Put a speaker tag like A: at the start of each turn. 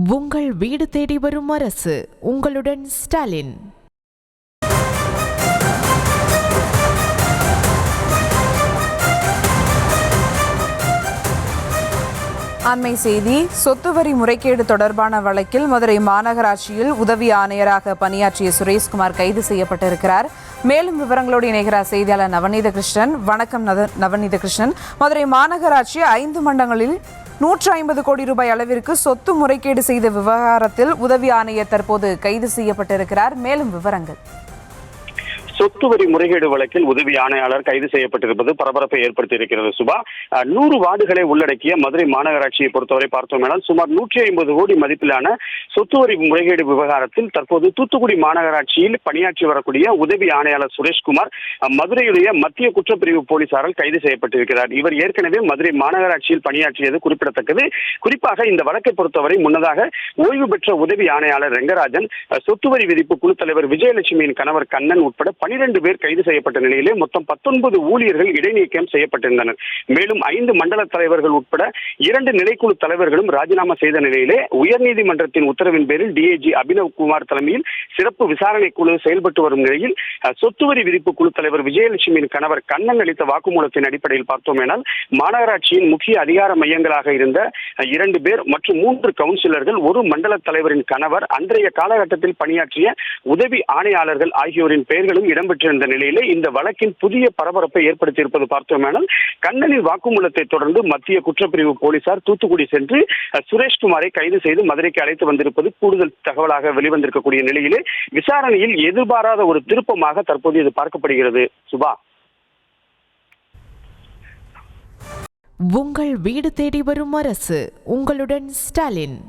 A: உங்கள் வீடு தேடி வரும் அரசு. உங்களுடன் ஸ்டாலின்.
B: அண்மை செய்தி. சொத்து வரி முறைகேடு தொடர்பான வழக்கில் மதுரை மாநகராட்சியில் உதவி ஆணையராக பணியாற்றிய சுரேஷ்குமார் கைது செய்யப்பட்டிருக்கிறார். மேலும் விவரங்களோடு இணைகிறார் செய்தியாளர் நவநீத கிருஷ்ணன். வணக்கம் நவநீத கிருஷ்ணன். மதுரை மாநகராட்சி 5 மண்டலங்களில் 150 கோடி ரூபாய் அளவிற்கு சொத்து முறைகேடு செய்த விவகாரத்தில் உதவி ஆணையர் தற்போது கைது செய்யப்பட்டிருக்கிறார். மேலும் விவரங்கள்.
C: சொத்து வரி முறைகேடு வழக்கில் உதவி ஆணையாளர் கைது செய்யப்பட்டிருப்பது பரபரப்பை ஏற்படுத்தியிருக்கிறது. சுபா, 100 வார்டுகளை உள்ளடக்கிய மதுரை மாநகராட்சியை பொறுத்தவரை பார்த்தோம்னால் சுமார் 150 கோடி மதிப்பிலான சொத்து வரி முறைகேடு விவகாரத்தில் தற்போது தூத்துக்குடி மாநகராட்சியில் பணியாற்றி வரக்கூடிய உதவி ஆணையாளர் சுரேஷ்குமார் மதுரையுடைய மத்திய குற்றப்பிரிவு போலீசாரால் கைது செய்யப்பட்டிருக்கிறார். இவர் ஏற்கனவே மதுரை மாநகராட்சியில் பணியாற்றியது குறிப்பிடத்தக்கது. குறிப்பாக இந்த வழக்கை பொறுத்தவரை முன்னதாக ஓய்வு பெற்ற உதவி ஆணையாளர் ரெங்கராஜன், சொத்து வரி விதிப்பு குழு தலைவர் விஜயலட்சுமியின் கணவர் கண்ணன் உட்பட 12 பேர் கைது செய்யப்பட்ட நிலையிலே மொத்தம் 19 ஊழியர்கள் இடைநீக்கம் செய்யப்பட்டிருந்தனர். மேலும் 5 மண்டல தலைவர்கள் உட்பட 2 நிலைக்குழு தலைவர்களும் ராஜினாமா செய்த நிலையிலே உயர்நீதிமன்றத்தின் உத்தரவின் பேரில் டிஐஜி அபினவ் குமார் தலைமையில் சிறப்பு விசாரணை குழு செயல்பட்டு வரும் நிலையில் சொத்து வரி விதிப்பு குழு தலைவர் விஜயலட்சுமியின் கணவர் கண்ணன் அளித்த வாக்குமூலத்தின் அடிப்படையில் பார்த்தோமேனால் மாநகராட்சியின் முக்கிய அதிகார மையங்களாக இருந்த 2 பேர் மற்றும் 3 கவுன்சிலர்கள், ஒரு மண்டல தலைவரின் கணவர், அன்றைய காலகட்டத்தில் பணியாற்றிய உதவி ஆணையாளர்கள் ஆகியோரின் பெயர்களும் இடம்பெற்றிருந்த நிலையிலே இந்த வழக்கின் புதிய பரபரப்பை ஏற்படுத்தியிருப்பது பார்த்தோமேனால் கண்ணனின் வாக்குமூலத்தை தொடர்ந்து மத்திய குற்றப்பிரிவு போலீசார் தூத்துக்குடி சென்று சுரேஷ்குமாரை கைது செய்து மதுரைக்கு அழைத்து வந்திருப்பது கூடுதல் தகவலாக வெளிவந்திருக்கக்கூடிய நிலையிலே விசாரணையில் எதிர்பாராத ஒரு திருப்பமாக தற்போது இது பார்க்கப்படுகிறது. சுபா,
A: உங்கள் வீடு தேடி வரும் அரசு. உங்களுடன் ஸ்டாலின்.